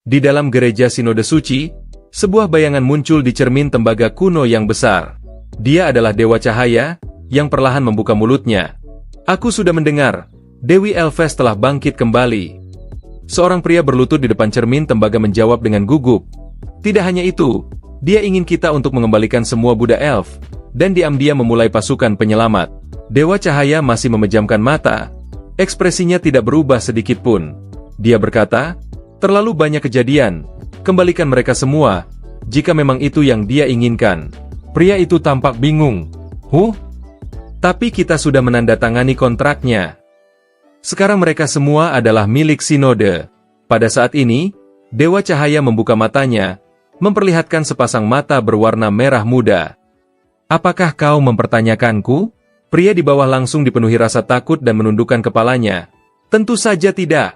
Di dalam gereja Sinode Suci, sebuah bayangan muncul di cermin tembaga kuno yang besar. Dia adalah Dewa Cahaya, yang perlahan membuka mulutnya. Aku sudah mendengar, Dewi Elves telah bangkit kembali. Seorang pria berlutut di depan cermin tembaga menjawab dengan gugup. Tidak hanya itu, dia ingin kita untuk mengembalikan semua Buddha Elf, dan diam-diam memulai pasukan penyelamat. Dewa Cahaya masih memejamkan mata. Ekspresinya tidak berubah sedikit pun. Dia berkata, terlalu banyak kejadian, kembalikan mereka semua, jika memang itu yang dia inginkan. Pria itu tampak bingung. Tapi kita sudah menandatangani kontraknya. Sekarang mereka semua adalah milik Sinode. Pada saat ini, Dewa Cahaya membuka matanya, memperlihatkan sepasang mata berwarna merah muda. Apakah kau mempertanyakanku? Pria di bawah langsung dipenuhi rasa takut dan menundukkan kepalanya. Tentu saja tidak.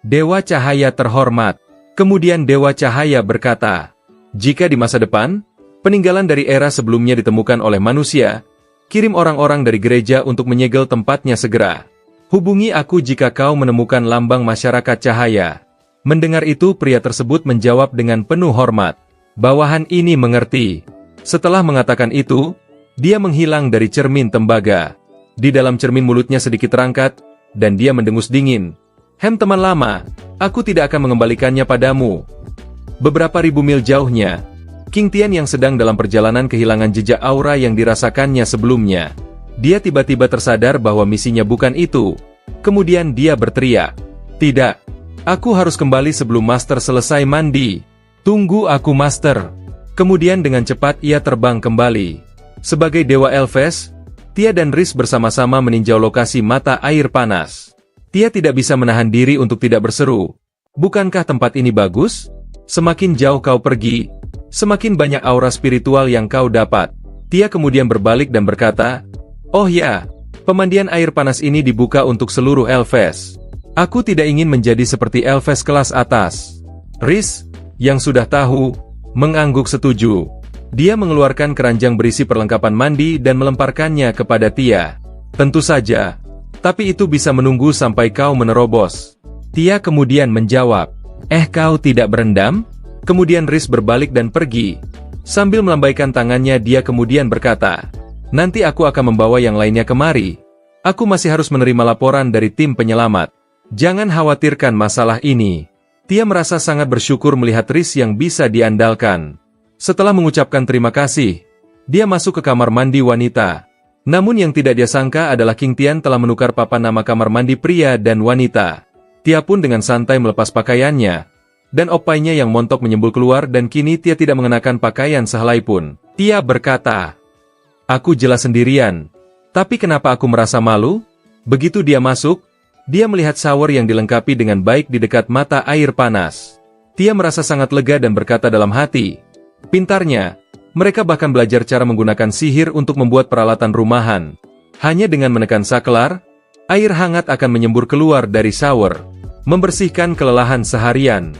Dewa Cahaya terhormat. Kemudian Dewa Cahaya berkata, jika di masa depan, peninggalan dari era sebelumnya ditemukan oleh manusia, kirim orang-orang dari gereja untuk menyegel tempatnya segera. Hubungi aku jika kau menemukan lambang masyarakat cahaya. Mendengar itu pria tersebut menjawab dengan penuh hormat. Bawahan ini mengerti. Setelah mengatakan itu, dia menghilang dari cermin tembaga. Di dalam cermin mulutnya sedikit terangkat, dan dia mendengus dingin. Teman lama, aku tidak akan mengembalikannya padamu. Beberapa ribu mil jauhnya, King Tian yang sedang dalam perjalanan kehilangan jejak aura yang dirasakannya sebelumnya. Dia tiba-tiba tersadar bahwa misinya bukan itu. Kemudian dia berteriak, tidak, aku harus kembali sebelum Master selesai mandi. Tunggu aku Master. Kemudian dengan cepat ia terbang kembali. Sebagai Dewa Elves, Tia dan Riz bersama-sama meninjau lokasi mata air panas. Tia tidak bisa menahan diri untuk tidak berseru. Bukankah tempat ini bagus? Semakin jauh kau pergi, semakin banyak aura spiritual yang kau dapat. Tia kemudian berbalik dan berkata, oh ya, pemandian air panas ini dibuka untuk seluruh Elves. Aku tidak ingin menjadi seperti Elves kelas atas. Riz, yang sudah tahu, mengangguk setuju. Dia mengeluarkan keranjang berisi perlengkapan mandi dan melemparkannya kepada Tia. Tentu saja, tapi itu bisa menunggu sampai kau menerobos. Tia kemudian menjawab, kau tidak berendam? Kemudian Riz berbalik dan pergi. Sambil melambaikan tangannya dia kemudian berkata, nanti aku akan membawa yang lainnya kemari. Aku masih harus menerima laporan dari tim penyelamat. Jangan khawatirkan masalah ini. Tia merasa sangat bersyukur melihat Riz yang bisa diandalkan. Setelah mengucapkan terima kasih, dia masuk ke kamar mandi wanita. Namun yang tidak dia sangka adalah King Tian telah menukar papan nama kamar mandi pria dan wanita. Tia pun dengan santai melepas pakaiannya, dan opainya yang montok menyembul keluar dan kini Tia tidak mengenakan pakaian sehelai pun. Tia berkata, aku jelas sendirian, tapi kenapa aku merasa malu? Begitu dia masuk, dia melihat shower yang dilengkapi dengan baik di dekat mata air panas. Tia merasa sangat lega dan berkata dalam hati, pintarnya, mereka bahkan belajar cara menggunakan sihir untuk membuat peralatan rumahan. Hanya dengan menekan saklar, air hangat akan menyembur keluar dari shower, membersihkan kelelahan seharian.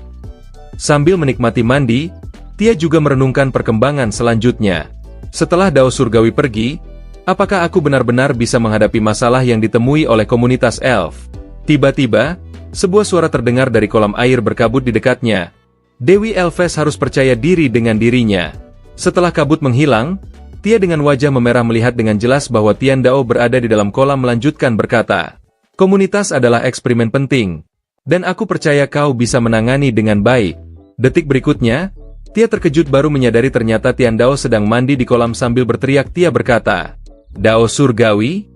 Sambil menikmati mandi, Tia juga merenungkan perkembangan selanjutnya. Setelah Dao Surgawi pergi, apakah aku benar-benar bisa menghadapi masalah yang ditemui oleh komunitas elf? Tiba-tiba, sebuah suara terdengar dari kolam air berkabut di dekatnya. Dewi Elves harus percaya diri dengan dirinya. Setelah kabut menghilang, Tia dengan wajah memerah melihat dengan jelas bahwa Tian Dao berada di dalam kolam melanjutkan berkata, komunitas adalah eksperimen penting, dan aku percaya kau bisa menangani dengan baik. Detik berikutnya, Tia terkejut baru menyadari ternyata Tian Dao sedang mandi di kolam sambil berteriak. Tia berkata, Dao Surgawi?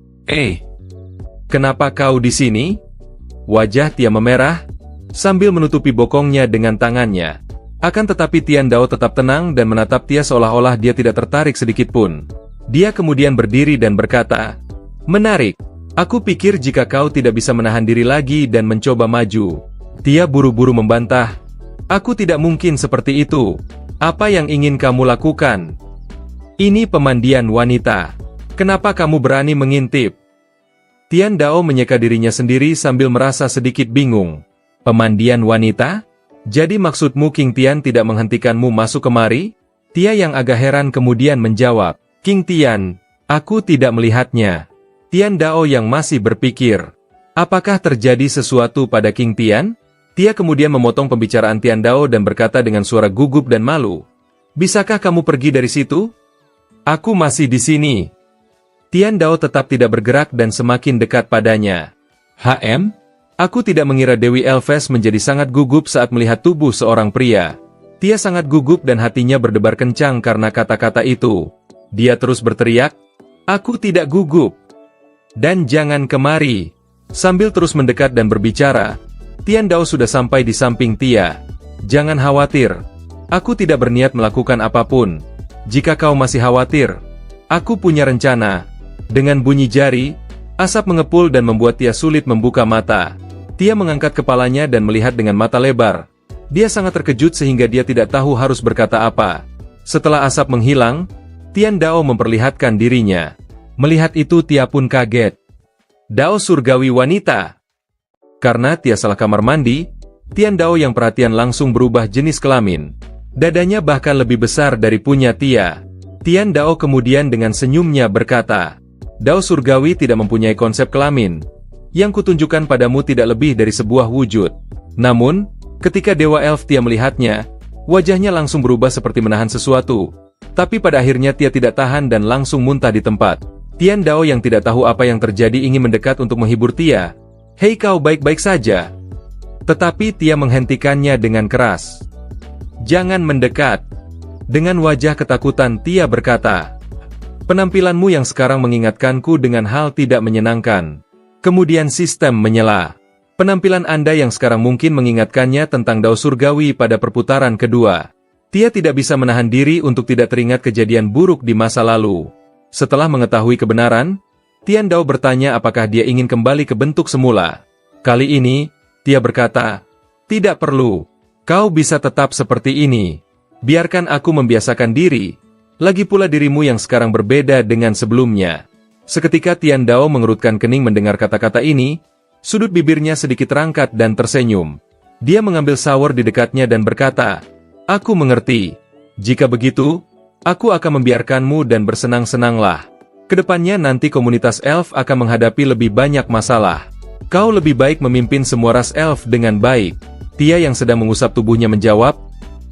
Kenapa kau di sini? Wajah Tia memerah, sambil menutupi bokongnya dengan tangannya. Akan tetapi Tian Dao tetap tenang dan menatap Tia seolah-olah dia tidak tertarik sedikit pun. Dia kemudian berdiri dan berkata, menarik, aku pikir jika kau tidak bisa menahan diri lagi dan mencoba maju. Tia buru-buru membantah, aku tidak mungkin seperti itu. Apa yang ingin kamu lakukan? Ini pemandian wanita. Kenapa kamu berani mengintip? Tian Dao menyeka dirinya sendiri sambil merasa sedikit bingung. Pemandian wanita? Jadi maksudmu King Tian tidak menghentikanmu masuk kemari? Tia yang agak heran kemudian menjawab, King Tian, aku tidak melihatnya. Tian Dao yang masih berpikir, apakah terjadi sesuatu pada King Tian? Tia kemudian memotong pembicaraan Tian Dao dan berkata dengan suara gugup dan malu, "Bisakah kamu pergi dari situ? Aku masih di sini." Tian Dao tetap tidak bergerak dan semakin dekat padanya. Aku tidak mengira Dewi Elves menjadi sangat gugup saat melihat tubuh seorang pria. Tia sangat gugup dan hatinya berdebar kencang karena kata-kata itu. Dia terus berteriak, "Aku tidak gugup. Dan jangan kemari." Sambil terus mendekat dan berbicara, Tian Dao sudah sampai di samping Tia. "Jangan khawatir. Aku tidak berniat melakukan apapun. Jika kau masih khawatir, aku punya rencana." Dengan bunyi jari, asap mengepul dan membuat Tia sulit membuka mata. Tia mengangkat kepalanya dan melihat dengan mata lebar. Dia sangat terkejut sehingga dia tidak tahu harus berkata apa. Setelah asap menghilang, Tian Dao memperlihatkan dirinya. Melihat itu Tia pun kaget. Dao surgawi wanita. Karena Tia salah kamar mandi, Tian Dao yang perhatian langsung berubah jenis kelamin. Dadanya bahkan lebih besar dari punya Tia. Tian Dao kemudian dengan senyumnya berkata, "Dao surgawi tidak mempunyai konsep kelamin. Yang kutunjukkan padamu tidak lebih dari sebuah wujud." Namun, ketika Dewa Elf Tia melihatnya, wajahnya langsung berubah seperti menahan sesuatu. Tapi pada akhirnya Tia tidak tahan dan langsung muntah di tempat. Tian Dao yang tidak tahu apa yang terjadi ingin mendekat untuk menghibur Tia. "Hei, kau baik-baik saja?" Tetapi Tia menghentikannya dengan keras. "Jangan mendekat." Dengan wajah ketakutan Tia berkata, "Penampilanmu yang sekarang mengingatkanku dengan hal tidak menyenangkan." Kemudian sistem menyela. "Penampilan Anda yang sekarang mungkin mengingatkannya tentang Dao surgawi pada perputaran kedua." Tia tidak bisa menahan diri untuk tidak teringat kejadian buruk di masa lalu. Setelah mengetahui kebenaran, Tian Dao bertanya apakah dia ingin kembali ke bentuk semula. Kali ini, Tia berkata, "Tidak perlu. Kau bisa tetap seperti ini. Biarkan aku membiasakan diri. Lagi pula dirimu yang sekarang berbeda dengan sebelumnya." Seketika Tian Dao mengerutkan kening mendengar kata-kata ini, sudut bibirnya sedikit rangkat dan tersenyum. Dia mengambil sawer di dekatnya dan berkata, "Aku mengerti. Jika begitu, aku akan membiarkanmu dan bersenang-senanglah. Kedepannya nanti komunitas elf akan menghadapi lebih banyak masalah. Kau lebih baik memimpin semua ras elf dengan baik." Tia yang sedang mengusap tubuhnya menjawab,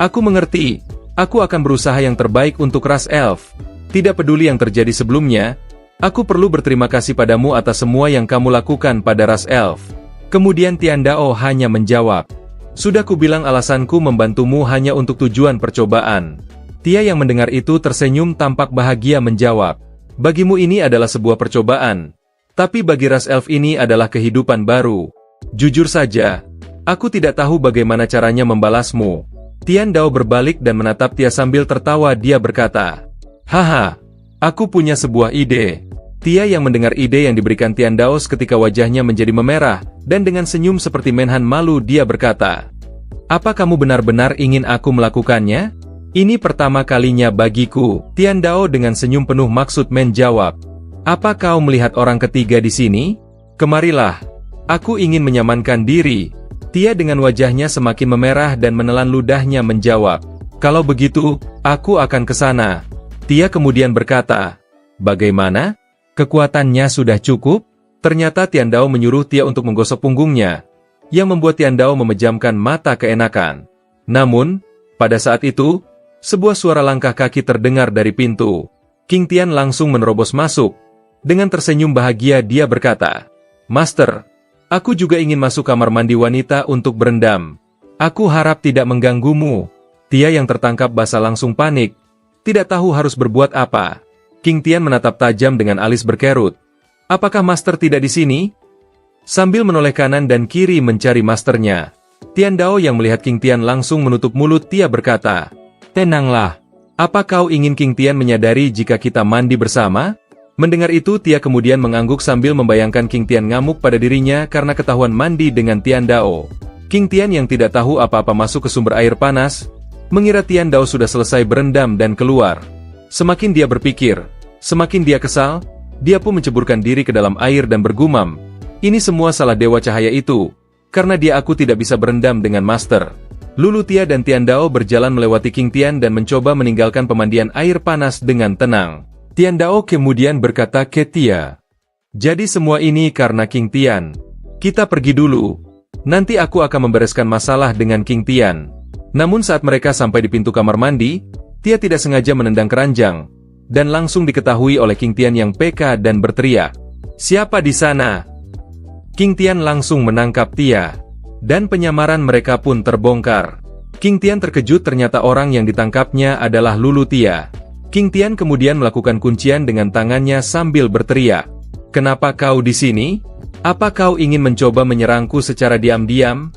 "Aku mengerti. Aku akan berusaha yang terbaik untuk ras elf. Tidak peduli yang terjadi sebelumnya, aku perlu berterima kasih padamu atas semua yang kamu lakukan pada ras elf." Kemudian Tian Dao hanya menjawab, "Sudah kubilang alasanku membantumu hanya untuk tujuan percobaan." Tia yang mendengar itu tersenyum tampak bahagia menjawab, "Bagimu ini adalah sebuah percobaan. Tapi bagi ras elf ini adalah kehidupan baru. Jujur saja, aku tidak tahu bagaimana caranya membalasmu." Tian Dao berbalik dan menatap Tia sambil tertawa. Dia berkata, "Haha, aku punya sebuah ide." Tia yang mendengar ide yang diberikan Tian Dao ketika wajahnya menjadi memerah, dan dengan senyum seperti menhan malu dia berkata, "Apa kamu benar-benar ingin aku melakukannya? Ini pertama kalinya bagiku." Tian Dao dengan senyum penuh maksud menjawab, "Apa kau melihat orang ketiga di sini? Kemarilah. Aku ingin menyamankan diri." Tia dengan wajahnya semakin memerah dan menelan ludahnya menjawab, "Kalau begitu, aku akan ke sana." Tia kemudian berkata, "Bagaimana? Kekuatannya sudah cukup?" Ternyata Tian Dao menyuruh Tia untuk menggosok punggungnya, yang membuat Tian Dao memejamkan mata keenakan. Namun, pada saat itu, sebuah suara langkah kaki terdengar dari pintu. King Tian langsung menerobos masuk. Dengan tersenyum bahagia dia berkata, "Master, aku juga ingin masuk kamar mandi wanita untuk berendam. Aku harap tidak mengganggumu." Tia yang tertangkap basah langsung panik, tidak tahu harus berbuat apa. King Tian menatap tajam dengan alis berkerut. "Apakah Master tidak di sini?" Sambil menoleh kanan dan kiri mencari masternya, Tian Dao yang melihat King Tian langsung menutup mulut. Tia berkata, "Tenanglah. Apa kau ingin King Tian menyadari jika kita mandi bersama?" Mendengar itu Tia kemudian mengangguk sambil membayangkan King Tian ngamuk pada dirinya karena ketahuan mandi dengan Tian Dao. King Tian yang tidak tahu apa-apa masuk ke sumber air panas, mengira Tian Dao sudah selesai berendam dan keluar. Semakin dia berpikir, semakin dia kesal, dia pun menceburkan diri ke dalam air dan bergumam, "Ini semua salah Dewa Cahaya itu, karena aku tidak bisa berendam dengan Master." Lulu Tia dan Tian Dao berjalan melewati King Tian dan mencoba meninggalkan pemandian air panas dengan tenang. Tian Dao kemudian berkata ke Tia, "Jadi semua ini karena King Tian. Kita pergi dulu." Nanti aku akan membereskan masalah dengan King Tian. Namun saat mereka sampai di pintu kamar mandi, Tia tidak sengaja menendang keranjang, dan langsung diketahui oleh King Tian yang peka dan berteriak, "Siapa di sana?" King Tian langsung menangkap Tia, dan penyamaran mereka pun terbongkar. King Tian terkejut ternyata orang yang ditangkapnya adalah Lulu Tia. King Tian kemudian melakukan kuncian dengan tangannya sambil berteriak, "Kenapa kau di sini? Apa kau ingin mencoba menyerangku secara diam-diam?"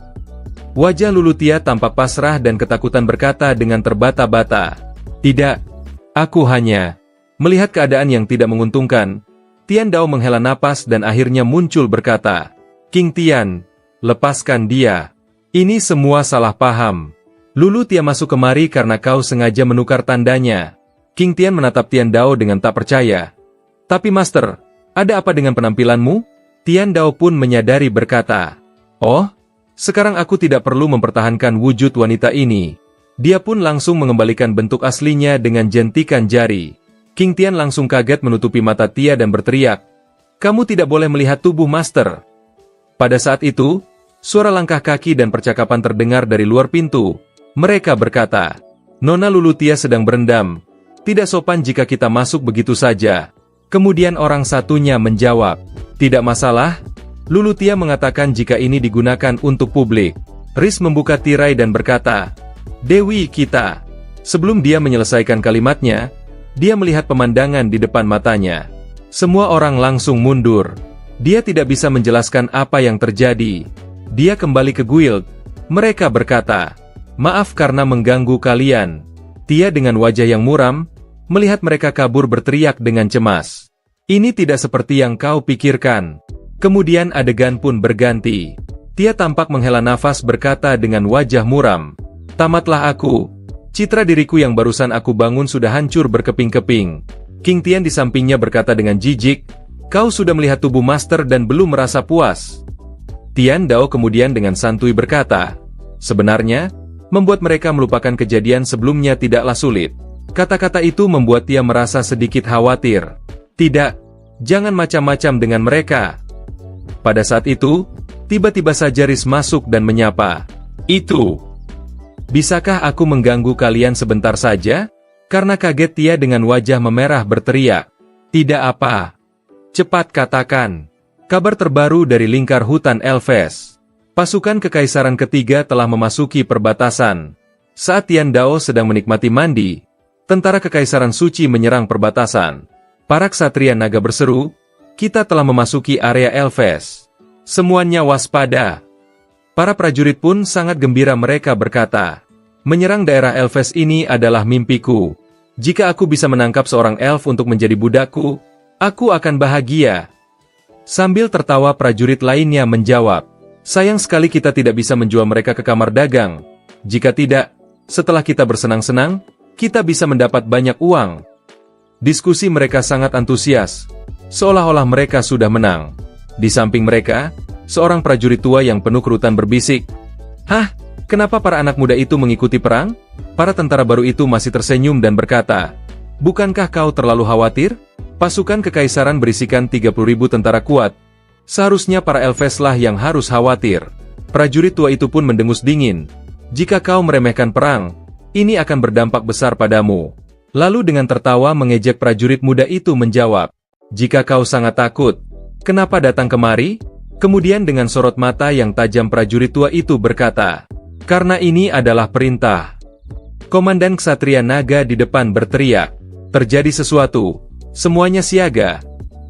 Wajah Lulu Tia tampak pasrah dan ketakutan berkata dengan terbata-bata, "Tidak, aku hanya..." Melihat keadaan yang tidak menguntungkan, Tian Dao menghela napas dan akhirnya muncul berkata, "King Tian, lepaskan dia. Ini semua salah paham. Lulu Tia masuk kemari karena kau sengaja menukar tandanya." King Tian menatap Tian Dao dengan tak percaya. "Tapi Master, ada apa dengan penampilanmu?" Tian Dao pun menyadari berkata, "Oh, sekarang aku tidak perlu mempertahankan wujud wanita ini." Dia pun langsung mengembalikan bentuk aslinya dengan jentikan jari. King Tian langsung kaget menutupi mata Tia dan berteriak, "Kamu tidak boleh melihat tubuh Master." Pada saat itu, suara langkah kaki dan percakapan terdengar dari luar pintu. Mereka berkata, "Nona Lulu Tia sedang berendam. Tidak sopan jika kita masuk begitu saja." Kemudian orang satunya menjawab, "Tidak masalah." Lulu Tia mengatakan jika ini digunakan untuk publik. Riz membuka tirai dan berkata, "Dewi kita." Sebelum dia menyelesaikan kalimatnya, dia melihat pemandangan di depan matanya. Semua orang langsung mundur. Dia tidak bisa menjelaskan apa yang terjadi. Dia kembali ke guild. Mereka berkata, "Maaf karena mengganggu kalian." Tia dengan wajah yang muram, melihat mereka kabur berteriak dengan cemas, "Ini tidak seperti yang kau pikirkan." Kemudian adegan pun berganti. Tia tampak menghela nafas berkata dengan wajah muram, "Tamatlah aku. Citra diriku yang barusan aku bangun sudah hancur berkeping-keping." King Tian di sampingnya berkata dengan jijik, "Kau sudah melihat tubuh Master dan belum merasa puas?" Tian Dao kemudian dengan santuy berkata, "Sebenarnya, membuat mereka melupakan kejadian sebelumnya tidaklah sulit." Kata-kata itu membuat Tia merasa sedikit khawatir. "Tidak, jangan macam-macam dengan mereka." Pada saat itu, tiba-tiba saja Riz masuk dan menyapa, "Itu, bisakah aku mengganggu kalian sebentar saja?" Karena kaget Tia dengan wajah memerah berteriak, "Tidak apa. Cepat katakan." Kabar terbaru dari lingkar hutan Elves. Pasukan Kekaisaran Ketiga telah memasuki perbatasan. Saat Tian Dao sedang menikmati mandi, tentara Kekaisaran Suci menyerang perbatasan. Para ksatria naga berseru, "Kita telah memasuki area Elves. Semuanya waspada." Para prajurit pun sangat gembira, mereka berkata, "Menyerang daerah Elves ini adalah mimpiku. Jika aku bisa menangkap seorang elf untuk menjadi budakku, aku akan bahagia." Sambil tertawa prajurit lainnya menjawab, "Sayang sekali kita tidak bisa menjual mereka ke kamar dagang. Jika tidak, setelah kita bersenang-senang, kita bisa mendapat banyak uang." Diskusi mereka sangat antusias, seolah-olah mereka sudah menang. Di samping mereka, seorang prajurit tua yang penuh kerutan berbisik, "Hah? Kenapa para anak muda itu mengikuti perang?" Para tentara baru itu masih tersenyum dan berkata, "Bukankah kau terlalu khawatir? Pasukan Kekaisaran berisikan 30.000 tentara kuat. Seharusnya para Elves lah yang harus khawatir." Prajurit tua itu pun mendengus dingin, "Jika kau meremehkan perang, ini akan berdampak besar padamu." Lalu dengan tertawa mengejek prajurit muda itu menjawab, "Jika kau sangat takut, kenapa datang kemari?" Kemudian dengan sorot mata yang tajam prajurit tua itu berkata, "Karena ini adalah perintah." Komandan Ksatria Naga di depan berteriak, "Terjadi sesuatu, semuanya siaga."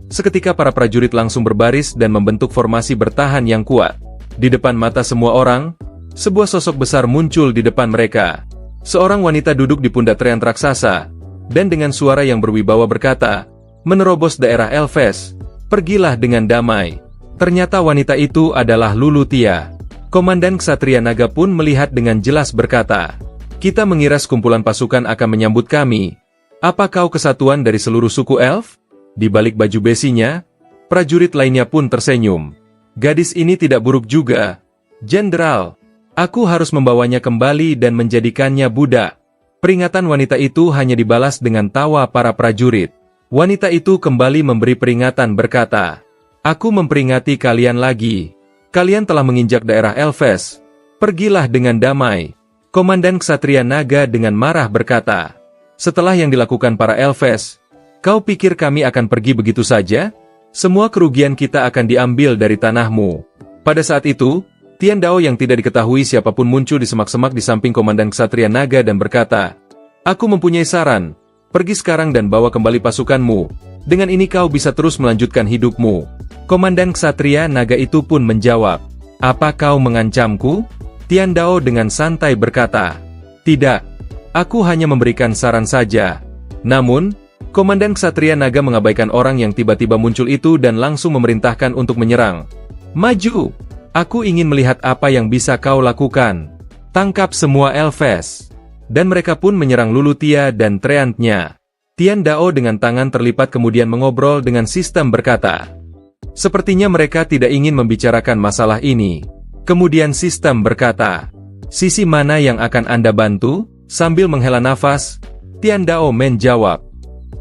Seketika para prajurit langsung berbaris dan membentuk formasi bertahan yang kuat. Di depan mata semua orang, sebuah sosok besar muncul di depan mereka. Seorang wanita duduk di pundak treant raksasa, dan dengan suara yang berwibawa berkata, "Menerobos daerah Elves, pergilah dengan damai." Ternyata wanita itu adalah Lulu Tia. Komandan Ksatria Naga pun melihat dengan jelas berkata, "Kita mengira sekumpulan pasukan akan menyambut kami. Apa kau kesatuan dari seluruh suku elf?" Di balik baju besinya, prajurit lainnya pun tersenyum. "Gadis ini tidak buruk juga, Jenderal. Aku harus membawanya kembali dan menjadikannya budak." Peringatan wanita itu hanya dibalas dengan tawa para prajurit. Wanita itu kembali memberi peringatan berkata, "Aku memperingati kalian lagi. Kalian telah menginjak daerah Elves. Pergilah dengan damai. Komandan Ksatria Naga dengan marah berkata. Setelah yang dilakukan para Elves, kau pikir kami akan pergi begitu saja? Semua kerugian kita akan diambil dari tanahmu. Pada saat itu, Tian Dao yang tidak diketahui siapapun muncul di semak-semak di samping Komandan Ksatria Naga dan berkata, Aku mempunyai saran, pergi sekarang dan bawa kembali pasukanmu. Dengan ini kau bisa terus melanjutkan hidupmu. Komandan Ksatria Naga itu pun menjawab, Apa kau mengancamku? Tian Dao dengan santai berkata, Tidak, aku hanya memberikan saran saja. Namun, Komandan Ksatria Naga mengabaikan orang yang tiba-tiba muncul itu dan langsung memerintahkan untuk menyerang. Maju! Aku ingin melihat apa yang bisa kau lakukan. Tangkap semua Elves. Dan mereka pun menyerang Lulutia dan treantnya. Tian Dao dengan tangan terlipat kemudian mengobrol dengan sistem berkata, Sepertinya mereka tidak ingin membicarakan masalah ini. Kemudian sistem berkata, Sisi mana yang akan Anda bantu? Sambil menghela nafas, Tian Dao menjawab,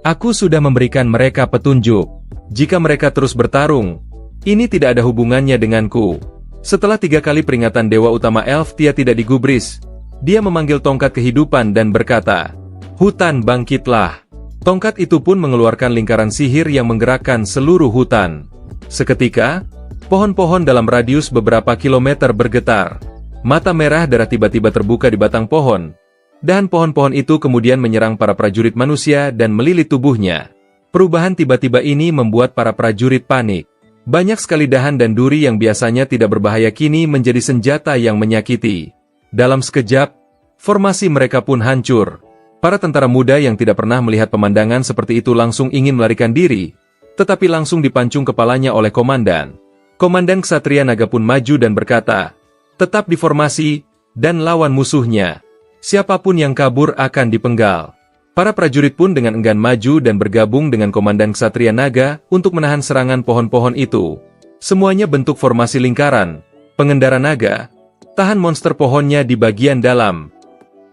Aku sudah memberikan mereka petunjuk. Jika mereka terus bertarung, ini tidak ada hubungannya denganku. Setelah 3 kali peringatan Dewa Utama Elf Tia tidak digubris, dia memanggil tongkat kehidupan dan berkata, Hutan bangkitlah. Tongkat itu pun mengeluarkan lingkaran sihir yang menggerakkan seluruh hutan. Seketika, pohon-pohon dalam radius beberapa kilometer bergetar. Mata merah darah tiba-tiba terbuka di batang pohon. Dan pohon-pohon itu kemudian menyerang para prajurit manusia dan melilit tubuhnya. Perubahan tiba-tiba ini membuat para prajurit panik. Banyak sekali dahan dan duri yang biasanya tidak berbahaya kini menjadi senjata yang menyakiti. Dalam sekejap, formasi mereka pun hancur. Para tentara muda yang tidak pernah melihat pemandangan seperti itu langsung ingin melarikan diri, tetapi langsung dipancung kepalanya oleh komandan. Komandan Ksatria Naga pun maju dan berkata, Tetap di formasi, dan lawan musuhnya. Siapapun yang kabur akan dipenggal. Para prajurit pun dengan enggan maju dan bergabung dengan Komandan Ksatria Naga untuk menahan serangan pohon-pohon itu. Semuanya bentuk formasi lingkaran. Pengendara naga, tahan monster pohonnya di bagian dalam.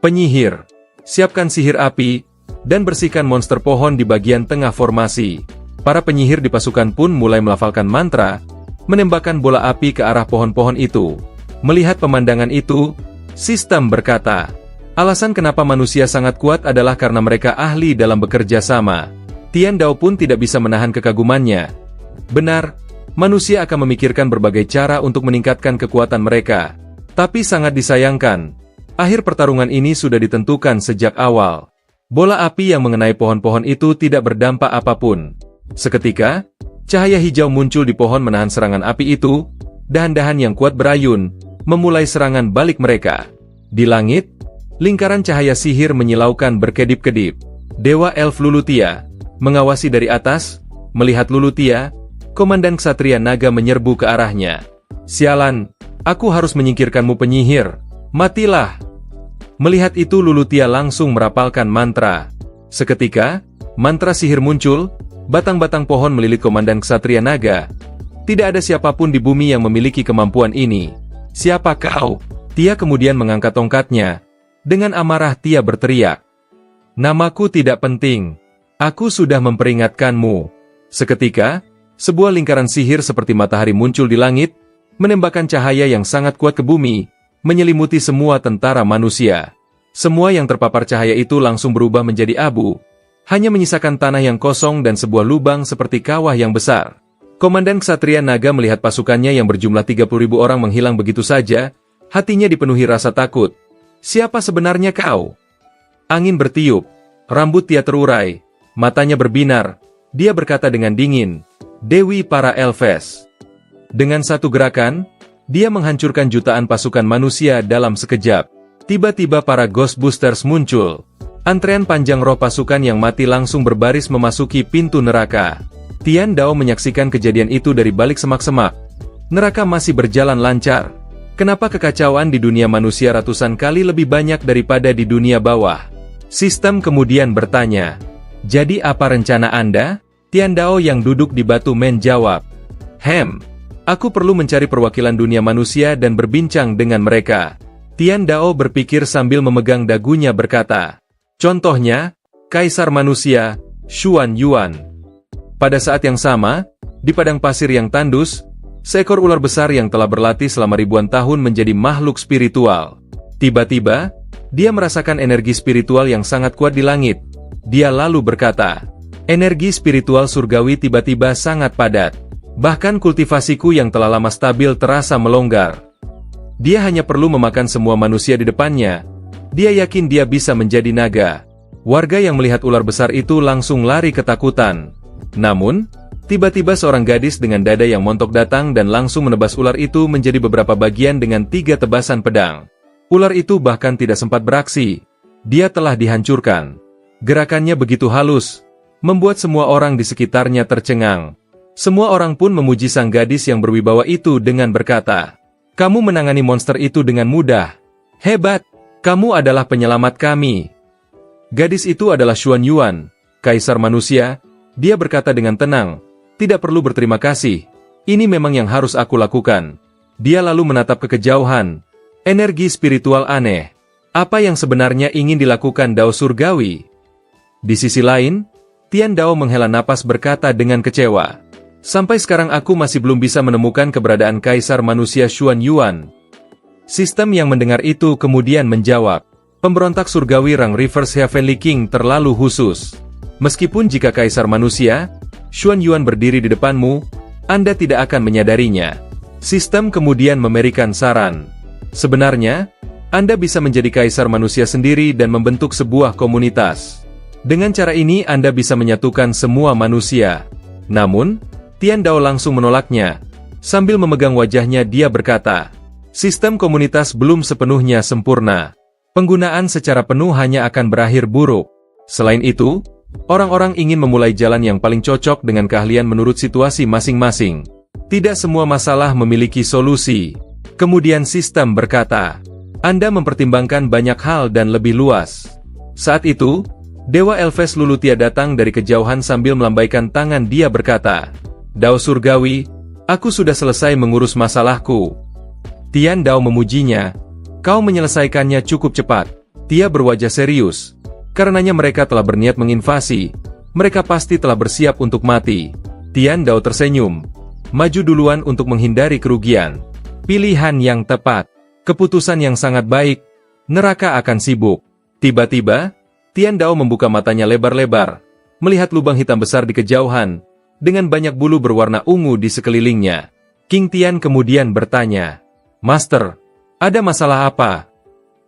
Penyihir, siapkan sihir api, dan bersihkan monster pohon di bagian tengah formasi. Para penyihir di pasukan pun mulai melafalkan mantra, menembakkan bola api ke arah pohon-pohon itu. Melihat pemandangan itu, sistem berkata, Alasan kenapa manusia sangat kuat adalah karena mereka ahli dalam bekerja sama. Tian Dao pun tidak bisa menahan kekagumannya. Benar, manusia akan memikirkan berbagai cara untuk meningkatkan kekuatan mereka. Tapi sangat disayangkan, akhir pertarungan ini sudah ditentukan sejak awal. Bola api yang mengenai pohon-pohon itu tidak berdampak apapun. Seketika, cahaya hijau muncul di pohon menahan serangan api itu, dahan-dahan yang kuat berayun, memulai serangan balik mereka. Di langit, lingkaran cahaya sihir menyilaukan berkedip-kedip. Dewa Elf Lulutia mengawasi dari atas, melihat Lulutia, Komandan Ksatria Naga menyerbu ke arahnya. Sialan, aku harus menyingkirkanmu penyihir, matilah. Melihat itu Lulutia langsung merapalkan mantra. Seketika, mantra sihir muncul, batang-batang pohon melilit Komandan Ksatria Naga. Tidak ada siapapun di bumi yang memiliki kemampuan ini. Siapa kau? Tia kemudian mengangkat tongkatnya. Dengan amarah Tia berteriak, Namaku tidak penting. Aku sudah memperingatkanmu. Seketika, sebuah lingkaran sihir seperti matahari muncul di langit, menembakkan cahaya yang sangat kuat ke bumi, menyelimuti semua tentara manusia. Semua yang terpapar cahaya itu langsung berubah menjadi abu. Hanya menyisakan tanah yang kosong dan sebuah lubang seperti kawah yang besar. Komandan Ksatria Naga melihat pasukannya yang berjumlah 30.000 orang menghilang begitu saja, hatinya dipenuhi rasa takut. Siapa sebenarnya kau? Angin bertiup, rambut Tia terurai, matanya berbinar. Dia berkata dengan dingin, Dewi para Elves. Dengan satu gerakan, dia menghancurkan jutaan pasukan manusia dalam sekejap. Tiba-tiba para Ghostbusters muncul. Antrean panjang roh pasukan yang mati langsung berbaris memasuki pintu neraka. Tian Dao menyaksikan kejadian itu dari balik semak-semak. Neraka masih berjalan lancar. Kenapa kekacauan di dunia manusia ratusan kali lebih banyak daripada di dunia bawah? Sistem kemudian bertanya, Jadi apa rencana Anda? Tian Dao yang duduk di batu menjawab, Aku perlu mencari perwakilan dunia manusia dan berbincang dengan mereka. Tian Dao berpikir sambil memegang dagunya berkata, Contohnya, Kaisar Manusia, Xuan Yuan. Pada saat yang sama, di padang pasir yang tandus, Seekor ular besar yang telah berlatih selama ribuan tahun menjadi makhluk spiritual. Tiba-tiba, dia merasakan energi spiritual yang sangat kuat di langit. Dia lalu berkata, energi spiritual surgawi tiba-tiba sangat padat. Bahkan kultivasiku yang telah lama stabil terasa melonggar. Dia hanya perlu memakan semua manusia di depannya. Dia yakin dia bisa menjadi naga. Warga yang melihat ular besar itu langsung lari ketakutan. Namun, tiba-tiba seorang gadis dengan dada yang montok datang dan langsung menebas ular itu menjadi beberapa bagian dengan 3 tebasan pedang. Ular itu bahkan tidak sempat beraksi. Dia telah dihancurkan. Gerakannya begitu halus, membuat semua orang di sekitarnya tercengang. Semua orang pun memuji sang gadis yang berwibawa itu dengan berkata, "Kamu menangani monster itu dengan mudah. Hebat, kamu adalah penyelamat kami." Gadis itu adalah Xuan Yuan, kaisar manusia. Dia berkata dengan tenang, "Tidak perlu berterima kasih. Ini memang yang harus aku lakukan." Dia lalu menatap ke kejauhan. Energi spiritual aneh. Apa yang sebenarnya ingin dilakukan Dao Surgawi? Di sisi lain, Tian Dao menghela napas berkata dengan kecewa, "Sampai sekarang aku masih belum bisa menemukan keberadaan kaisar manusia Xuan Yuan." Sistem yang mendengar itu kemudian menjawab, "Pemberontak surgawi rang Reverse Heavenly King terlalu khusus. Meskipun jika kaisar manusia, Xuan Yuan berdiri di depanmu, Anda tidak akan menyadarinya." Sistem kemudian memberikan saran. Sebenarnya, Anda bisa menjadi kaisar manusia sendiri dan membentuk sebuah komunitas. Dengan cara ini Anda bisa menyatukan semua manusia. Namun, Tian Dao langsung menolaknya. Sambil memegang wajahnya dia berkata, "Sistem komunitas belum sepenuhnya sempurna. Penggunaan secara penuh hanya akan berakhir buruk. Selain itu, orang-orang ingin memulai jalan yang paling cocok dengan keahlian menurut situasi masing-masing. Tidak semua masalah memiliki solusi." Kemudian sistem berkata, "Anda mempertimbangkan banyak hal dan lebih luas." Saat itu, Dewa Elves Lulutia datang dari kejauhan sambil melambaikan tangan. Dia berkata, "Dao Surgawi, aku sudah selesai mengurus masalahku." Tian Dao memujinya, "Kau menyelesaikannya cukup cepat." Dia berwajah serius. Karenanya mereka telah berniat menginvasi. Mereka pasti telah bersiap untuk mati. Tian Dao tersenyum. Maju duluan untuk menghindari kerugian. Pilihan yang tepat. Keputusan yang sangat baik. Neraka akan sibuk. Tiba-tiba, Tian Dao membuka matanya lebar-lebar, melihat lubang hitam besar di kejauhan, dengan banyak bulu berwarna ungu di sekelilingnya. King Tian kemudian bertanya, "Master, ada masalah apa?"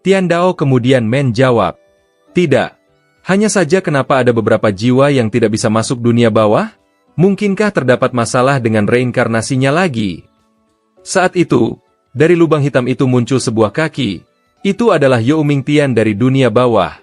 Tian Dao kemudian menjawab, "Tidak. Hanya saja kenapa ada beberapa jiwa yang tidak bisa masuk dunia bawah? Mungkinkah terdapat masalah dengan reinkarnasinya lagi?" Saat itu, dari lubang hitam itu muncul sebuah kaki. Itu adalah Yao Ming Tian dari dunia bawah.